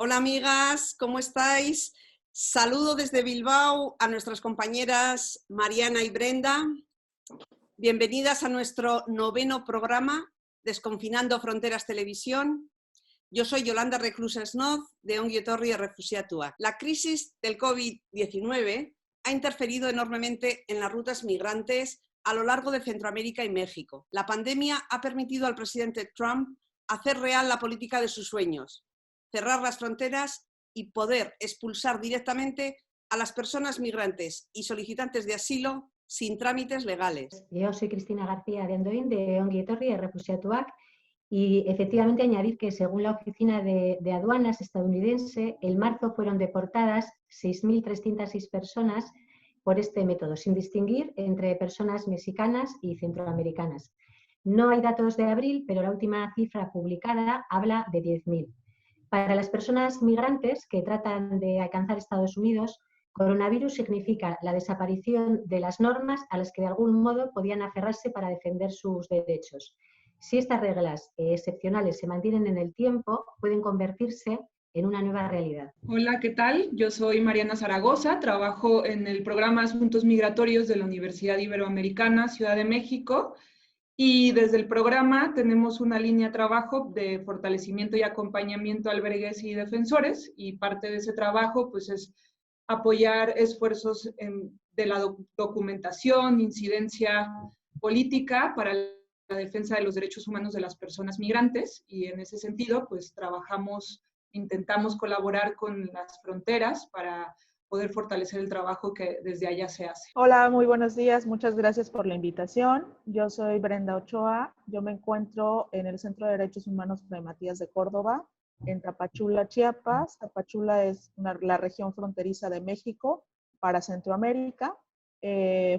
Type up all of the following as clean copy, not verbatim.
Hola amigas, ¿cómo estáis? Saludo desde Bilbao a nuestras compañeras Mariana y Brenda. Bienvenidas a nuestro 9º programa, Desconfinando Fronteras Televisión. Yo soy Yolanda Reclusa Snoz, de Ongi Etorri Refusiatua. La crisis del COVID-19 ha interferido enormemente en las rutas migrantes a lo largo de Centroamérica y México. La pandemia ha permitido al presidente Trump hacer real la política de sus sueños, cerrar las fronteras y poder expulsar directamente a las personas migrantes y solicitantes de asilo sin trámites legales. Yo soy Cristina García de Andoín, de Ongi Etorri Refusiatuak, y efectivamente añadir que según la Oficina de Aduanas estadounidense, en marzo fueron deportadas 6.306 personas por este método, sin distinguir entre personas mexicanas y centroamericanas. No hay datos de abril, pero la última cifra publicada habla de 10.000. Para las personas migrantes que tratan de alcanzar Estados Unidos, coronavirus significa la desaparición de las normas a las que de algún modo podían aferrarse para defender sus derechos. Si estas reglas excepcionales se mantienen en el tiempo, pueden convertirse en una nueva realidad. Hola, ¿qué tal? Yo soy Mariana Zaragoza, trabajo en el programa Asuntos Migratorios de la Universidad Iberoamericana, Ciudad de México, y desde el programa tenemos una línea de trabajo de fortalecimiento y acompañamiento a albergues y defensores, y parte de ese trabajo pues es apoyar esfuerzos de la documentación, incidencia política para la defensa de los derechos humanos de las personas migrantes, y en ese sentido pues intentamos colaborar con las fronteras para poder fortalecer el trabajo que desde allá se hace. Hola, muy buenos días. Muchas gracias por la invitación. Yo soy Brenda Ochoa. Yo me encuentro en el Centro de Derechos Humanos Fray Matías de Córdoba, en Tapachula, Chiapas. Tapachula es la región fronteriza de México para Centroamérica.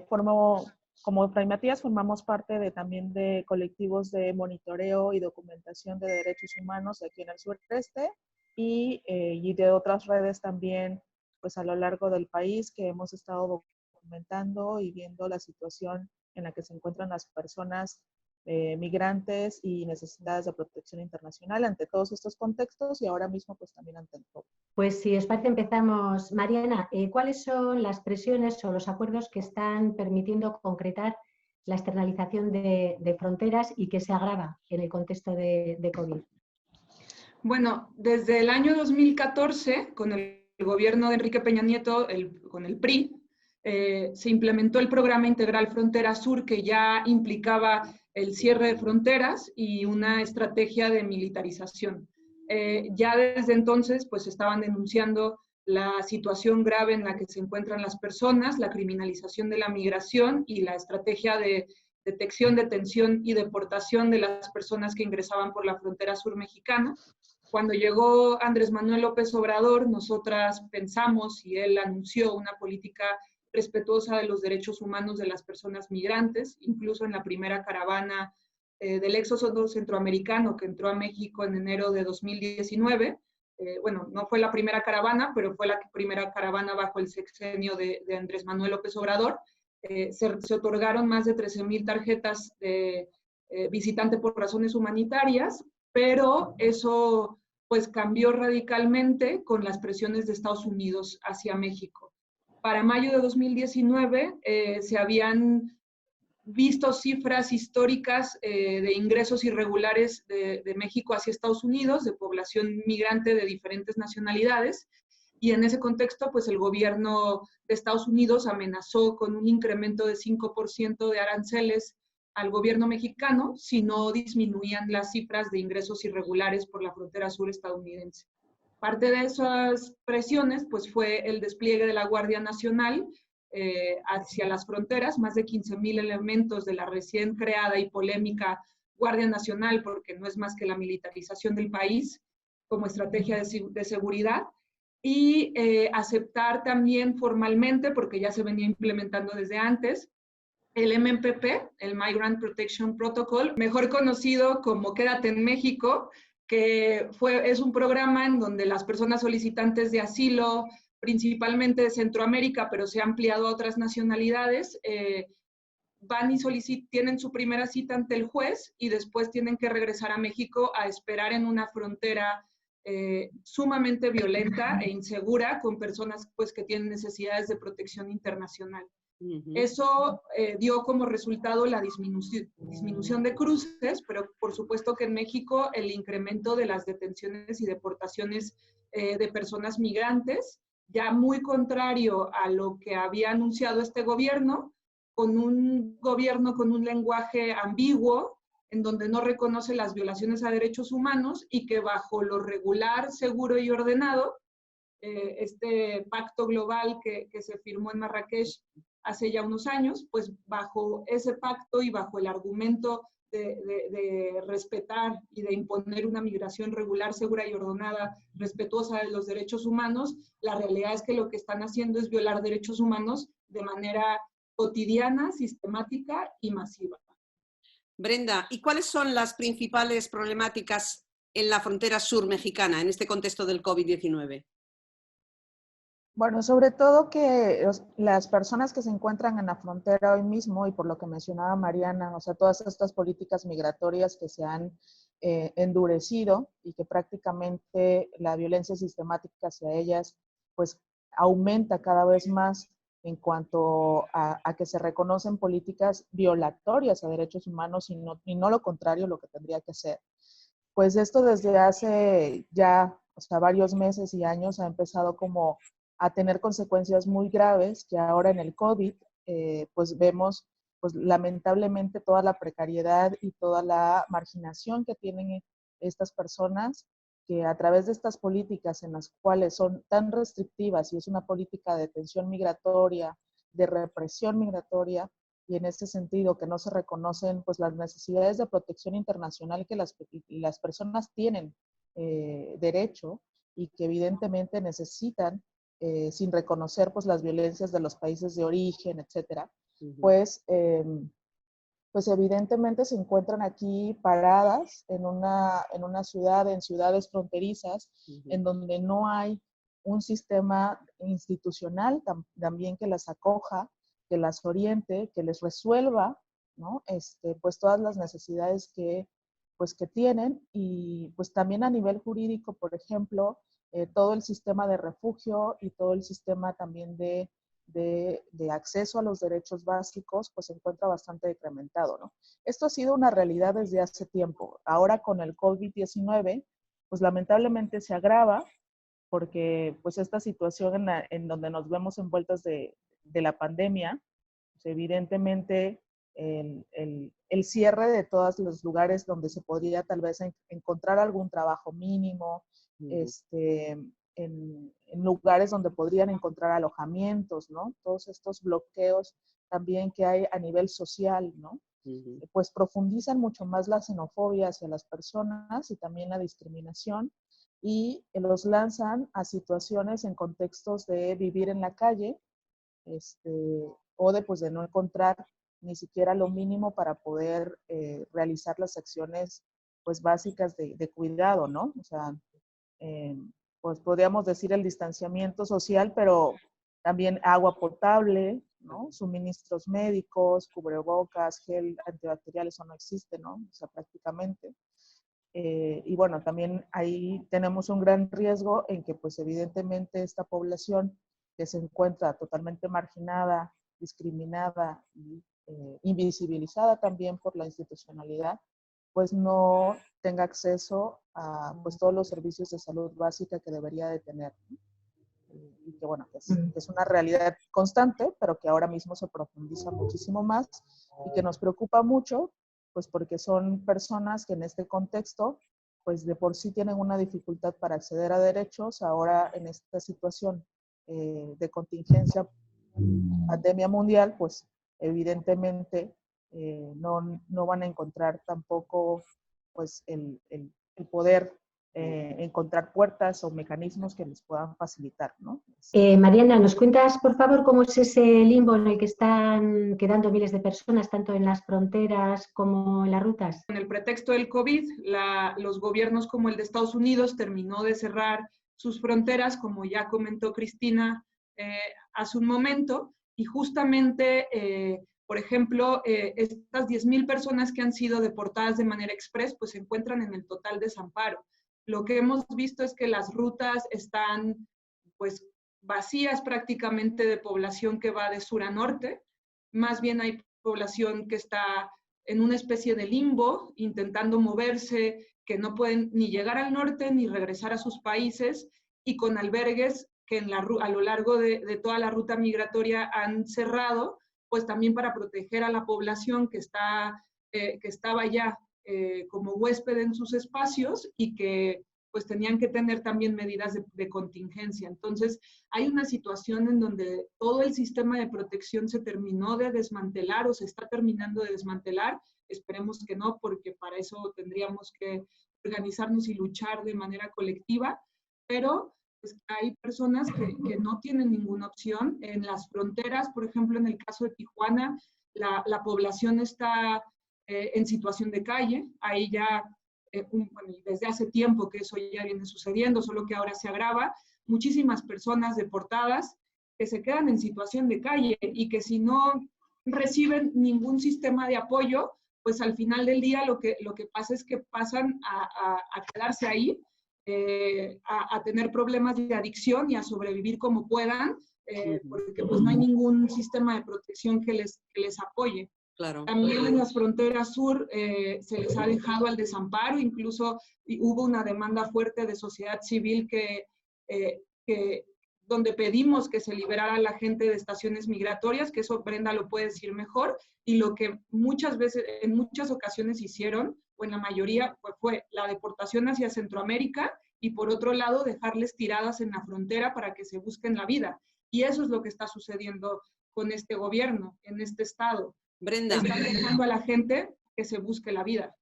Como Fray Matías formamos parte también de colectivos de monitoreo y documentación de derechos humanos aquí en el sureste y de otras redes también pues a lo largo del país que hemos estado documentando y viendo la situación en la que se encuentran las personas migrantes y necesitadas de protección internacional ante todos estos contextos y ahora mismo pues también ante el COVID. Pues si os parece empezamos. Mariana, ¿cuáles son las presiones o los acuerdos que están permitiendo concretar la externalización de fronteras y que se agrava en el contexto de COVID? Bueno, desde el año 2014, con el gobierno de Enrique Peña Nieto, con el PRI, se implementó el programa integral Frontera Sur, que ya implicaba el cierre de fronteras y una estrategia de militarización. Ya desde entonces pues estaban denunciando la situación grave en la que se encuentran las personas, la criminalización de la migración y la estrategia de detección, detención y deportación de las personas que ingresaban por la frontera sur mexicana. Cuando llegó Andrés Manuel López Obrador, nosotras pensamos y él anunció una política respetuosa de los derechos humanos de las personas migrantes, incluso en la primera caravana del éxodo centroamericano que entró a México en enero de 2019. Bueno, no fue la primera caravana, pero fue la primera caravana bajo el sexenio de Andrés Manuel López Obrador. Se otorgaron más de 13,000 tarjetas de visitante por razones humanitarias, pero eso pues cambió radicalmente con las presiones de Estados Unidos hacia México. Para mayo de 2019 se habían visto cifras históricas de ingresos irregulares de México hacia Estados Unidos, de población migrante de diferentes nacionalidades, y en ese contexto, pues el gobierno de Estados Unidos amenazó con un incremento de 5% de aranceles al gobierno mexicano si no disminuían las cifras de ingresos irregulares por la frontera sur estadounidense. Parte de esas presiones pues, fue el despliegue de la Guardia Nacional hacia las fronteras, más de 15,000 elementos de la recién creada y polémica Guardia Nacional, porque no es más que la militarización del país como estrategia de seguridad, y aceptar también formalmente, porque ya se venía implementando desde antes, el MPP, el Migrant Protection Protocol, mejor conocido como Quédate en México, que es un programa en donde las personas solicitantes de asilo, principalmente de Centroamérica, pero se ha ampliado a otras nacionalidades, van y tienen su primera cita ante el juez y después tienen que regresar a México a esperar en una frontera sumamente violenta e insegura con personas pues, que tienen necesidades de protección internacional. Eso dio como resultado la disminución de cruces, pero por supuesto que en México el incremento de las detenciones y deportaciones de personas migrantes, ya muy contrario a lo que había anunciado este gobierno con un lenguaje ambiguo, en donde no reconoce las violaciones a derechos humanos y que bajo lo regular, seguro y ordenado, este pacto global que se firmó en Marrakech hace ya unos años, pues bajo ese pacto y bajo el argumento de respetar y de imponer una migración regular, segura y ordenada, respetuosa de los derechos humanos, la realidad es que lo que están haciendo es violar derechos humanos de manera cotidiana, sistemática y masiva. Brenda, ¿y cuáles son las principales problemáticas en la frontera sur mexicana en este contexto del COVID-19? Bueno, sobre todo que las personas que se encuentran en la frontera hoy mismo, y por lo que mencionaba Mariana, o sea, todas estas políticas migratorias que se han endurecido y que prácticamente la violencia sistemática hacia ellas, pues aumenta cada vez más en cuanto a que se reconocen políticas violatorias a derechos humanos y no lo contrario, lo que tendría que ser. Pues esto desde hace ya, o sea, varios meses y años ha empezado como a tener consecuencias muy graves que ahora en el COVID, pues vemos, pues lamentablemente toda la precariedad y toda la marginación que tienen estas personas, que a través de estas políticas en las cuales son tan restrictivas y es una política de detención migratoria, de represión migratoria, y en ese sentido que no se reconocen pues las necesidades de protección internacional que las personas tienen derecho y que evidentemente necesitan sin reconocer pues las violencias de los países de origen, etcétera, pues evidentemente se encuentran aquí paradas en una ciudad, en ciudades fronterizas, en donde no hay un sistema institucional también que las acoja, que las oriente, que les resuelva, ¿no? Pues todas las necesidades que tienen, y pues también a nivel jurídico, por ejemplo, todo el sistema de refugio y todo el sistema también de acceso a los derechos básicos, pues se encuentra bastante decrementado, ¿no? Esto ha sido una realidad desde hace tiempo. Ahora con el COVID-19, pues lamentablemente se agrava, porque pues esta situación en donde nos vemos envueltas de la pandemia, pues evidentemente el cierre de todos los lugares donde se podría tal vez encontrar algún trabajo mínimo, en lugares donde podrían encontrar alojamientos, ¿no? Todos estos bloqueos también que hay a nivel social, ¿no? Pues profundizan mucho más la xenofobia hacia las personas y también la discriminación, y los lanzan a situaciones en contextos de vivir en la calle, o de no encontrar ni siquiera lo mínimo para poder realizar las acciones pues básicas de cuidado, ¿no? O sea, pues podríamos decir el distanciamiento social, pero también agua potable, ¿no? Suministros médicos, cubrebocas, gel antibacterial, eso no existe, ¿no? O sea, prácticamente. Y bueno, también ahí tenemos un gran riesgo en que pues evidentemente esta población que se encuentra totalmente marginada, discriminada y invisibilizada también por la institucionalidad, pues no tenga acceso a pues todos los servicios de salud básica que debería de tener, ¿no? Y que bueno, que es una realidad constante, pero que ahora mismo se profundiza muchísimo más y que nos preocupa mucho, pues porque son personas que en este contexto, pues de por sí tienen una dificultad para acceder a derechos. Ahora en esta situación de contingencia, pandemia mundial, pues evidentemente no van a encontrar tampoco pues el poder encontrar puertas o mecanismos que les puedan facilitar, ¿no? Mariana, ¿nos cuentas, por favor, cómo es ese limbo en el que están quedando miles de personas, tanto en las fronteras como en las rutas? Con el pretexto del COVID, los gobiernos como el de Estados Unidos terminó de cerrar sus fronteras, como ya comentó Cristina hace un momento, y justamente, por ejemplo, estas 10,000 personas que han sido deportadas de manera express, pues se encuentran en el total desamparo. lo que hemos visto es que las rutas están pues vacías prácticamente de población que va de sur a norte. Más bien hay población que está en una especie de limbo, intentando moverse, que no pueden ni llegar al norte ni regresar a sus países, y con albergues que a lo largo de toda la ruta migratoria han cerrado, pues también para proteger a la población que estaba ya como huésped en sus espacios y que pues tenían que tener también medidas de contingencia. Entonces, hay una situación en donde todo el sistema de protección se terminó de desmantelar o se está terminando de desmantelar. Esperemos que no, porque para eso tendríamos que organizarnos y luchar de manera colectiva, pero pues, hay personas que no tienen ninguna opción. En las fronteras, por ejemplo, en el caso de Tijuana, la población está en situación de calle. Ahí ya bueno, desde hace tiempo que eso ya viene sucediendo, solo que ahora se agrava, muchísimas personas deportadas que se quedan en situación de calle y que si no reciben ningún sistema de apoyo, pues al final del día lo que pasa es que pasan a quedarse ahí, a tener problemas de adicción y a sobrevivir como puedan, porque pues no hay ningún sistema de protección que les apoye. Claro. También en las fronteras sur se les ha dejado al desamparo, incluso hubo una demanda fuerte de sociedad civil donde pedimos que se liberara a la gente de estaciones migratorias, que eso Brenda lo puede decir mejor, y lo que muchas veces, en muchas ocasiones hicieron, o en la mayoría, fue la deportación hacia Centroamérica y por otro lado dejarles tiradas en la frontera para que se busquen la vida. Y eso es lo que está sucediendo con este gobierno, en este estado. Brenda. Están dejando a la gente que se busque la vida.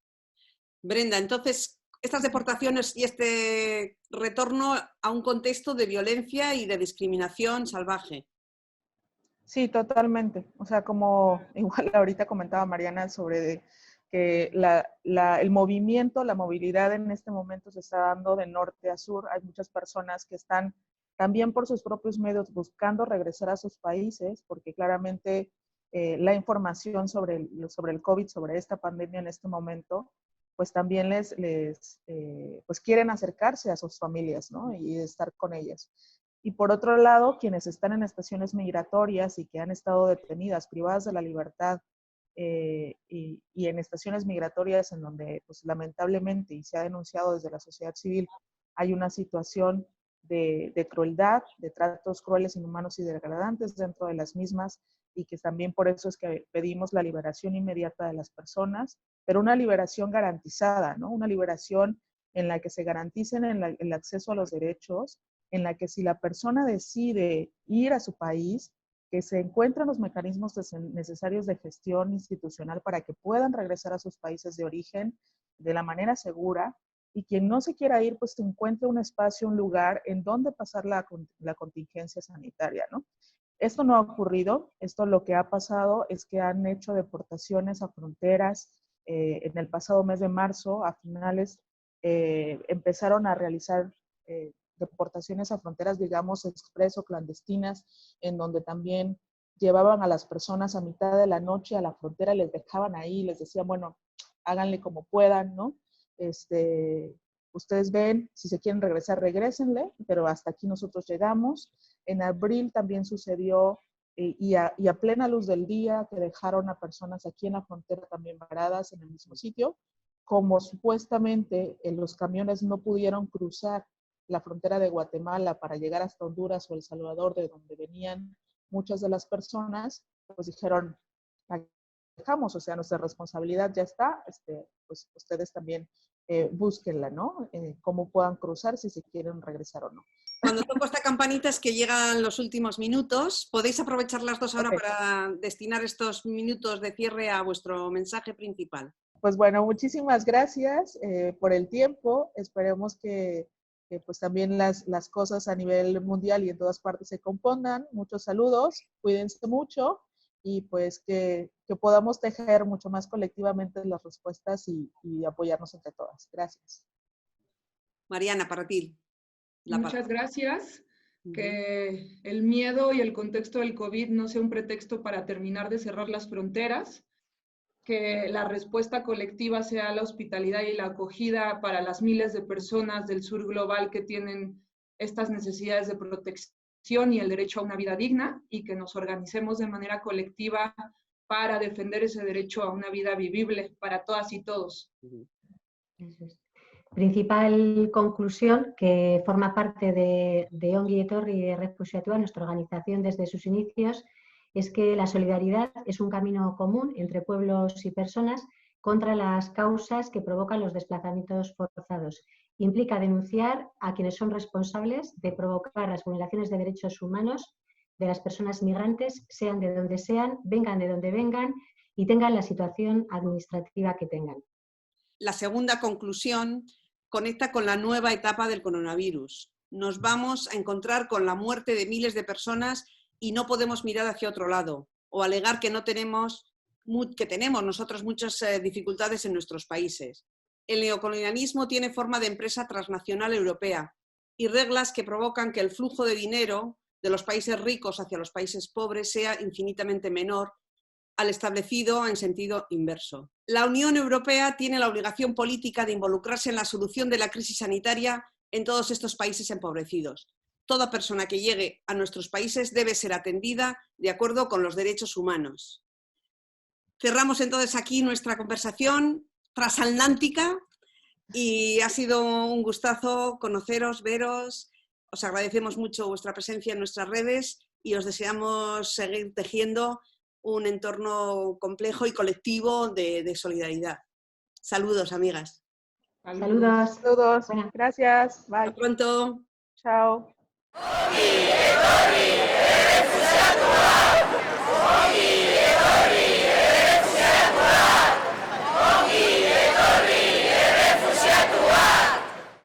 Brenda, entonces, estas deportaciones y este retorno a un contexto de violencia y de discriminación salvaje. Sí, totalmente. O sea, como igual ahorita comentaba Mariana sobre que el movimiento, la movilidad en este momento se está dando de norte a sur. Hay muchas personas que están también por sus propios medios buscando regresar a sus países, porque claramente la información sobre el COVID, sobre esta pandemia en este momento, pues también pues quieren acercarse a sus familias, ¿no? Y estar con ellas. Y por otro lado, quienes están en estaciones migratorias y que han estado detenidas, privadas de la libertad, y en estaciones migratorias en donde, pues lamentablemente, y se ha denunciado desde la sociedad civil, hay una situación de crueldad, de tratos crueles, inhumanos y degradantes dentro de las mismas, y que también por eso es que pedimos la liberación inmediata de las personas, pero una liberación garantizada, ¿no? Una liberación en la que se garanticen el acceso a los derechos, en la que si la persona decide ir a su país, que se encuentren los mecanismos necesarios de gestión institucional para que puedan regresar a sus países de origen de la manera segura, y quien no se quiera ir, pues encuentre un espacio, un lugar en donde pasar la contingencia sanitaria, ¿no? Esto no ha ocurrido. Esto lo que ha pasado es que han hecho deportaciones a fronteras. En el pasado mes de marzo, a finales, empezaron a realizar deportaciones a fronteras, digamos, expreso, clandestinas, en donde también llevaban a las personas a mitad de la noche a la frontera, les dejaban ahí, les decían, bueno, háganle como puedan, ¿no? Ustedes ven, si se quieren regresar, regrésenle, pero hasta aquí nosotros llegamos. En abril también sucedió, y a plena luz del día, que dejaron a personas aquí en la frontera también varadas en el mismo sitio. Como supuestamente los camiones no pudieron cruzar la frontera de Guatemala para llegar hasta Honduras o El Salvador, de donde venían muchas de las personas, pues dijeron, dejamos, o sea, nuestra responsabilidad ya está, pues ustedes también búsquenla, ¿no? Cómo puedan cruzar, si se quieren regresar o no. Cuando toco esta campanita es que llegan los últimos minutos. Podéis aprovechar las dos ahora para destinar estos minutos de cierre a vuestro mensaje principal. Pues bueno, muchísimas gracias por el tiempo. Esperemos que pues también las cosas a nivel mundial y en todas partes se compongan. Muchos saludos, cuídense mucho y pues que podamos tejer mucho más colectivamente las respuestas y apoyarnos entre todas. Gracias. Mariana, para ti. Muchas gracias. Que el miedo y el contexto del COVID no sea un pretexto para terminar de cerrar las fronteras. que la respuesta colectiva sea la hospitalidad y la acogida para las miles de personas del sur global que tienen estas necesidades de protección y el derecho a una vida digna, y que nos organicemos de manera colectiva para defender ese derecho a una vida vivible para todas y todos. Eso es. Principal conclusión que forma parte de Ongi Etorri Errefuxiatua, nuestra organización desde sus inicios, es que la solidaridad es un camino común entre pueblos y personas contra las causas que provocan los desplazamientos forzados. Implica denunciar a quienes son responsables de provocar las vulneraciones de derechos humanos de las personas migrantes, sean de donde sean, vengan de donde vengan y tengan la situación administrativa que tengan. La segunda conclusión conecta con la nueva etapa del coronavirus. Nos vamos a encontrar con la muerte de miles de personas y no podemos mirar hacia otro lado o alegar que tenemos nosotros muchas dificultades en nuestros países. El neocolonialismo tiene forma de empresa transnacional europea y reglas que provocan que el flujo de dinero de los países ricos hacia los países pobres sea infinitamente menor al establecido en sentido inverso. La Unión Europea tiene la obligación política de involucrarse en la solución de la crisis sanitaria en todos estos países empobrecidos. Toda persona que llegue a nuestros países debe ser atendida de acuerdo con los derechos humanos. Cerramos entonces aquí nuestra conversación transatlántica y ha sido un gustazo conoceros, veros. Os agradecemos mucho vuestra presencia en nuestras redes y os deseamos seguir tejiendo un entorno complejo y colectivo de solidaridad. Saludos, amigas. Saludos. Saludos. Buena. Gracias. Bye. Hasta pronto. Chao.